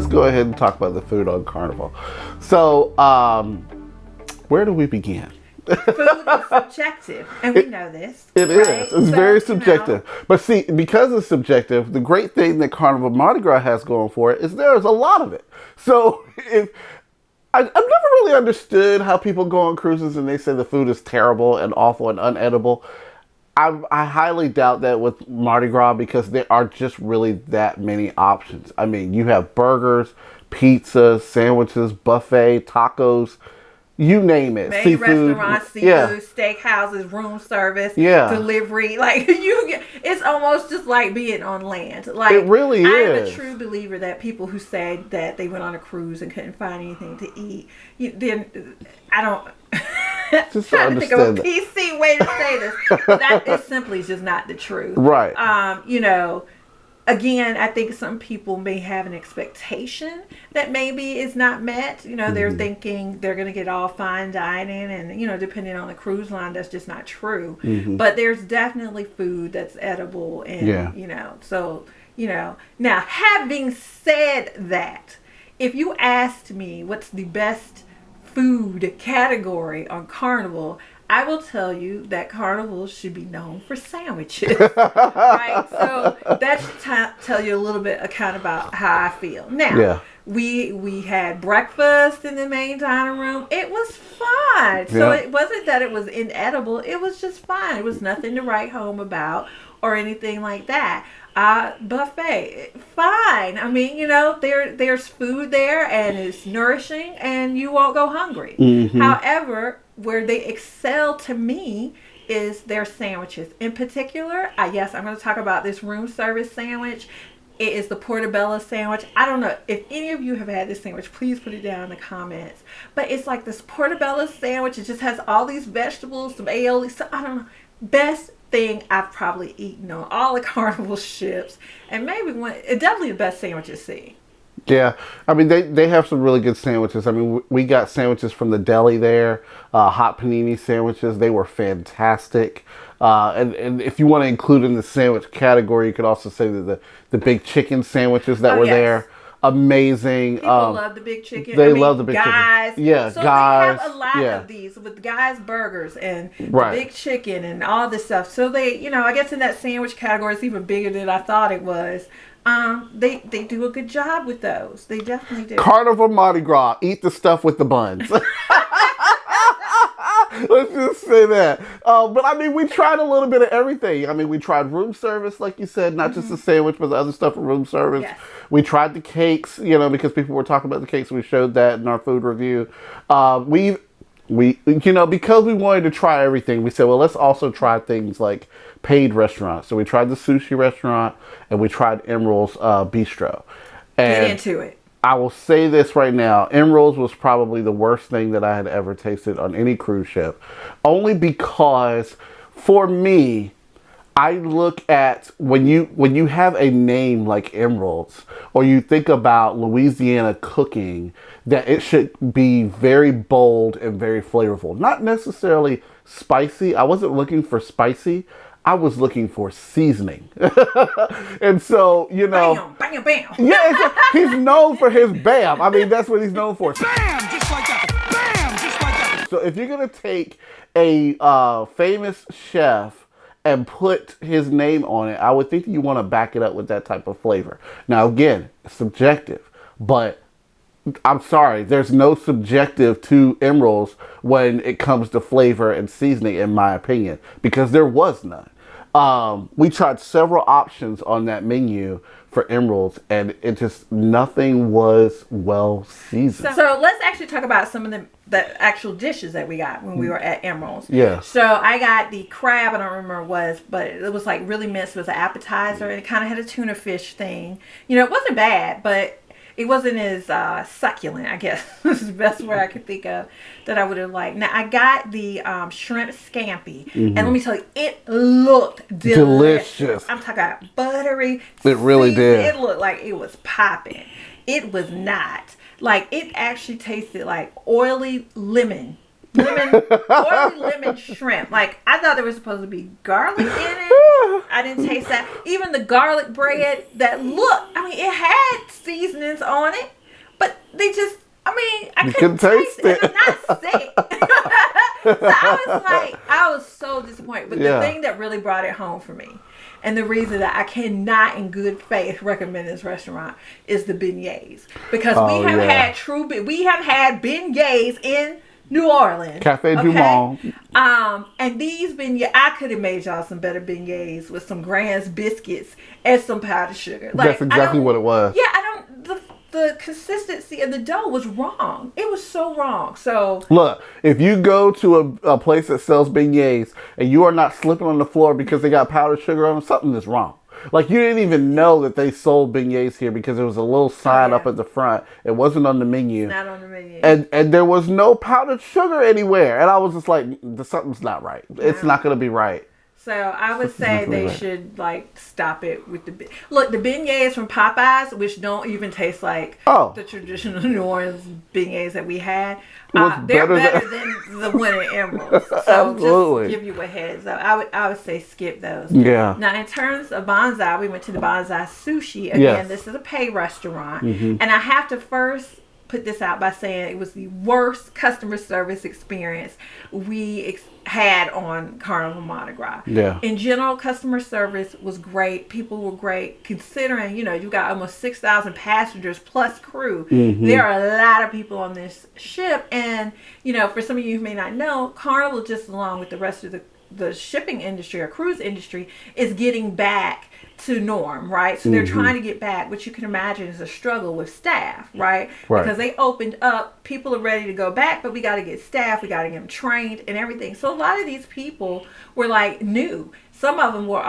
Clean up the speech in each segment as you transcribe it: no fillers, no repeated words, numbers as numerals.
let's go ahead and talk about the food on Carnival. So, where do we begin? Food is subjective, and we know this. It is. It's very subjective. But see, because it's subjective, the great thing that Carnival Mardi Gras has going for it is there's a lot of it. So if I've never really understood how people go on cruises and they say the food is terrible and awful and unedible. I highly doubt that with Mardi Gras because there are just really that many options. I mean, you have burgers, pizzas, sandwiches, buffet, tacos. You name it. Main Seafood. restaurants, seafood, steakhouses, room service, delivery. Like it's almost just like being on land. Like it really is. I'm a true believer that people who say that they went on a cruise and couldn't find anything to eat, then I don't. Just trying to think of a PC way to say this, but that is simply just not the truth. Right. Again, I think some people may have an expectation that maybe is not met. They're thinking they're going to get all fine dining and, depending on the cruise line, that's just not true. But there's definitely food that's edible and, now having said that, if you asked me what's the best food category on Carnival, I will tell you that Carnival should be known for sandwiches, right? So that should tell you a little bit kind of about how I feel. Now, we had breakfast in the main dining room. It was fun. So it wasn't that it was inedible. It was just fun. It was nothing to write home about or anything like that. Buffet, fine. I mean, there's food there and it's nourishing and you won't go hungry. However, where they excel to me is their sandwiches. In particular, I'm going to talk about this room service sandwich. It is the portobello sandwich. I don't know if any of you have had this sandwich. Please put it down in the comments. But it's like this portobello sandwich. It just has all these vegetables, some aioli. So I don't know. Best thing I've probably eaten on all the Carnival ships, and maybe definitely the best sandwich at sea. Yeah, I mean they have some really good sandwiches. I mean we got sandwiches from the deli there, hot panini sandwiches. They were fantastic. And if you want to include in the sandwich category, you could also say that the big chicken sandwiches that were there. Amazing. People love the big chicken. They love the big chicken. Yeah, so guys. They have a lot of these with Guys Burgers and the big chicken and all this stuff. So they, I guess in that sandwich category, it's even bigger than I thought it was. They do a good job with those. They definitely do. Carnival Mardi Gras, eat the stuff with the buns. Let's just say that. But I mean, we tried a little bit of everything. I mean, we tried room service, like you said, not just the sandwich, but the other stuff for room service. Yes. We tried the cakes, because people were talking about the cakes. We showed that in our food review. We because we wanted to try everything, we said, well, let's also try things like paid restaurants. So we tried the sushi restaurant and we tried Emeril's bistro. And get into it. I will say this right now. Emeril's was probably the worst thing that I had ever tasted on any cruise ship. Only because, for me, I look at when you have a name like Emeril's, or you think about Louisiana cooking, that it should be very bold and very flavorful. Not necessarily spicy. I wasn't looking for spicy. I was looking for seasoning. And so, Bam, bam, bam. Yeah, he's known for his bam. I mean, that's what he's known for. Bam! Just like that. Bam! Just like that. So if you're going to take a famous chef and put his name on it, I would think that you want to back it up with that type of flavor. Now, again, it's subjective, but I'm sorry, there's no subjective to Emeril's when it comes to flavor and seasoning, in my opinion, because there was none. We tried several options on that menu for Emeril's, and nothing was well seasoned. So let's actually talk about some of the actual dishes that we got when we were at Emeril's. Yeah. So I got the crab, I don't remember what it was, but it was like really minced. It was an appetizer, and it kind of had a tuna fish thing. It wasn't bad, but it wasn't as succulent, I guess. This is the best word I could think of that I would have liked. Now, I got the shrimp scampi. And let me tell you, it looked delicious. I'm talking about buttery. It really did. It looked like it was popping. It was not. Like, it actually tasted like oily lemon shrimp. Like, I thought there was supposed to be garlic in it. I didn't taste that. Even the garlic bread that looked, I mean, it had seasonings on it, but they just, I mean, I couldn't taste it. And I'm not sick. So I was so disappointed. But the thing that really brought it home for me, and the reason that I cannot in good faith recommend this restaurant, is the beignets. Because we have had beignets in New Orleans. Cafe Du Monde. And these beignets, I could have made y'all some better beignets with some Grand's biscuits and some powdered sugar. That's exactly what it was. Yeah, the consistency of the dough was wrong. It was so wrong. So look, if you go to a place that sells beignets and you are not slipping on the floor because they got powdered sugar on them, something is wrong. Like, you didn't even know that they sold beignets here because there was a little sign up at the front. It wasn't on the menu. It's not on the menu. And there was no powdered sugar anywhere. And I was just like, something's not right. It's not going to be right. So I would say they should stop it with the beignets from Popeyes, which don't even taste like the traditional New Orleans beignets that we had. They're better than the one at Emeril. So Absolutely. Just give you a heads up. I would say skip those. Yeah. Now in terms of Bonsai, we went to the Bonsai Sushi. Again, this is a pay restaurant, and I have to first put this out by saying it was the worst customer service experience we had on Carnival Mardi Gras. Yeah. In general, customer service was great. People were great, considering, you've got almost 6,000 passengers plus crew. There are a lot of people on this ship. And, for some of you who may not know, Carnival, just along with the rest of the shipping industry or cruise industry, is getting back to norm, right? So they're trying to get back, which you can imagine is a struggle with staff, right? Because they opened up, people are ready to go back, but we got to get staff, we got to get them trained and everything. So a lot of these people were new. Some of them were,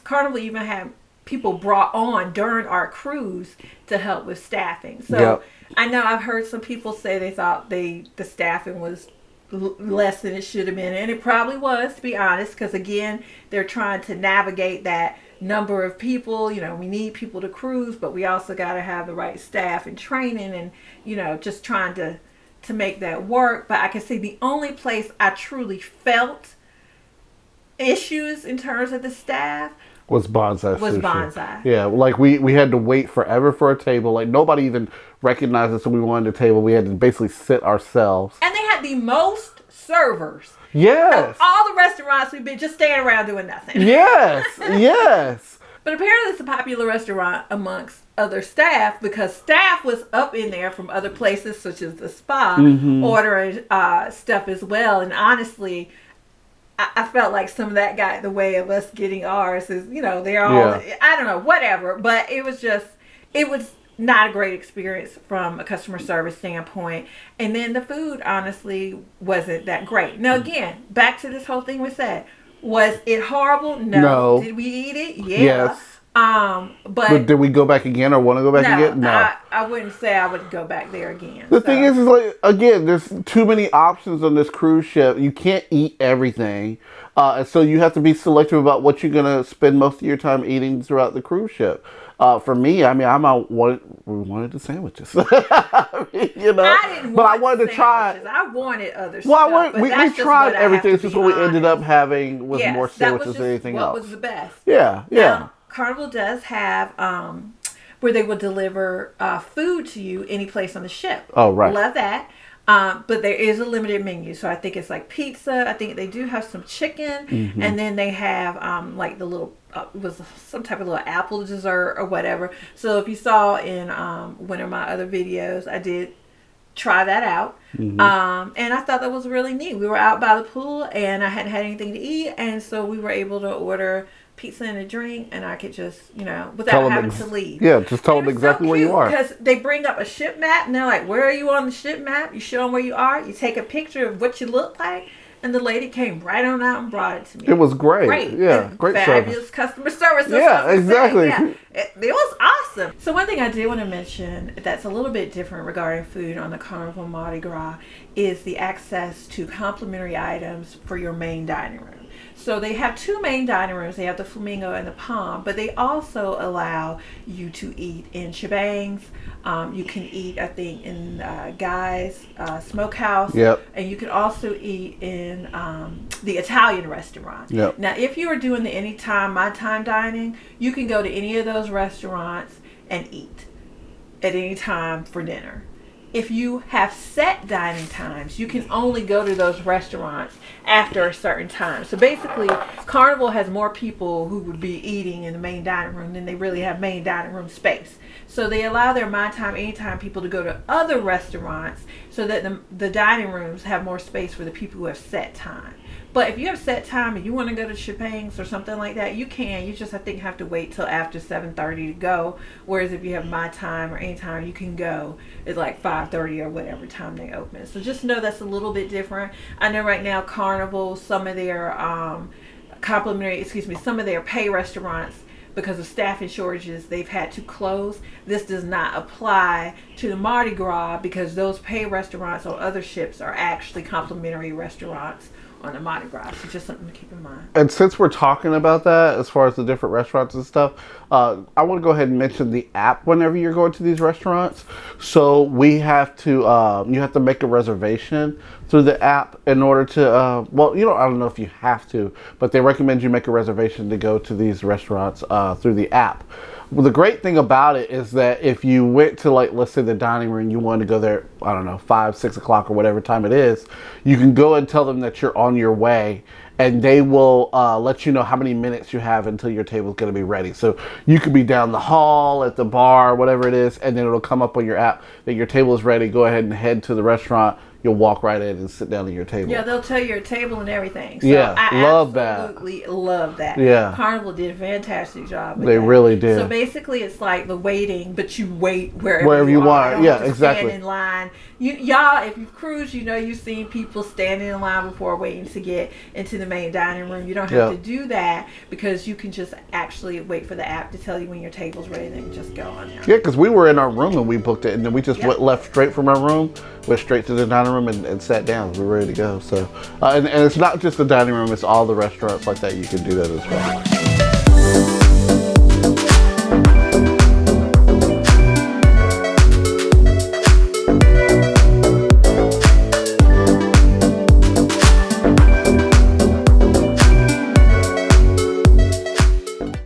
Carnival even had people brought on during our cruise to help with staffing. So I know I've heard some people say they thought the staffing was less than it should have been, and it probably was, to be honest, because again, they're trying to navigate that number of people. We need people to cruise, but we also got to have the right staff and training, and just trying to make that work. But I can say the only place I truly felt issues in terms of the staff was Bonsai Sushi. Bonsai. Yeah, we had to wait forever for a table. Like, nobody even recognized us when we wanted a table. We had to basically sit ourselves. And they had the most servers. Yes. Of all the restaurants we've been, just standing around doing nothing. Yes. Yes. But apparently it's a popular restaurant amongst other staff, because staff was up in there from other places such as the spa ordering stuff as well. And honestly, I felt like some of that got in the way of us getting ours. Is they're all I don't know, whatever. But it was not a great experience from a customer service standpoint. And then the food, honestly, wasn't that great. Now, again, back to this whole thing we said. Was it horrible? No. Did we eat it? Yeah. Yes. But did we go back again or want to go back again? No. I wouldn't say I would go back there again. The thing is again, there's too many options on this cruise ship. You can't eat everything. And so you have to be selective about what you're going to spend most of your time eating throughout the cruise ship. For me, I mean, we wanted the sandwiches. I didn't but I wanted to try. I wanted other stuff. We tried everything. It's just what we ended up having was more sandwiches than anything else. What was the best? Yeah. Now, Carnival does have where they will deliver food to you any place on the ship. Oh, right. Love that. But there is a limited menu. So I think it's like pizza. I think they do have some chicken. And then they have the little, was some type of little apple dessert or whatever. So if you saw in one of my other videos, I did try that out. And I thought that was really neat. We were out by the pool and I hadn't had anything to eat. And so we were able to order pizza and a drink, and I could just, without having to leave. Yeah, just tell them exactly where you are. Because they bring up a ship map, and they're like, where are you on the ship map? You show them where you are. You take a picture of what you look like, and the lady came right on out and brought it to me. It was great. Yeah, great fabulous service. Customer service. Yeah, exactly. Yeah. It was awesome. So one thing I did want to mention that's a little bit different regarding food on the Carnival Mardi Gras is the access to complimentary items for your main dining room. So they have two main dining rooms. They have the Flamingo and the Palm, but they also allow you to eat in shebangs. You can eat, I think, in Guy's Smokehouse. Yep. And you can also eat in the Italian restaurant. Yep. Now, if you are doing the anytime, my time dining, you can go to any of those restaurants and eat at any time for dinner. If you have set dining times, you can only go to those restaurants after a certain time. So basically, Carnival has more people who would be eating in the main dining room than they really have main dining room space. So they allow their my time, anytime people to go to other restaurants so that the dining rooms have more space for the people who have set time. But if you have set time and you want to go to Shebangs or something like that, you can. You just, I think, have to wait till after 7:30 to go. Whereas if you have my time or any time, you can go at like 5:30 or whatever time they open. So just know that's a little bit different. I know right now Carnival, some of their some of their pay restaurants, because of staffing shortages, they've had to close. This does not apply to the Mardi Gras because those pay restaurants on other ships are actually complimentary restaurants on the Mardi Gras. So just something to keep in mind. And since we're talking about that, as far as the different restaurants and stuff, I want to go ahead and mention the app whenever you're going to these restaurants. So we have to, you have to make a reservation through the app in order to, I don't know if you have to, but they recommend you make a reservation to go to these restaurants through the app. Well, the great thing about it is that if you went to, like, let's say the dining room, you wanted to go there, I don't know, 5, 6 o'clock or whatever time it is, you can go and tell them that you're on your way, and they will let you know how many minutes you have until your table is going to be ready. So you could be down the hall at the bar, whatever it is, and then it'll come up on your app that your table is ready. Go ahead and head to the restaurant. You'll walk right in and sit down at your table. Yeah, they'll tell you your table and everything. So yeah, I love absolutely love that. Yeah. Carnival did a fantastic job with They that. really did. So basically it's like the waiting, but you wait wherever you are. want. You don't Yeah, have to exactly. stand in line. Y'all, if you cruise, you've seen people standing in line before waiting to get into the main dining room. You don't have to do that because you can just actually wait for the app to tell you when your table's ready, then you just go on there. Yeah, because we were in our room and we booked it, and then we just left straight from our room, went straight to the dining room and sat down. We were ready to go. So, and it's not just the dining room; it's all the restaurants like that. You can do that as well.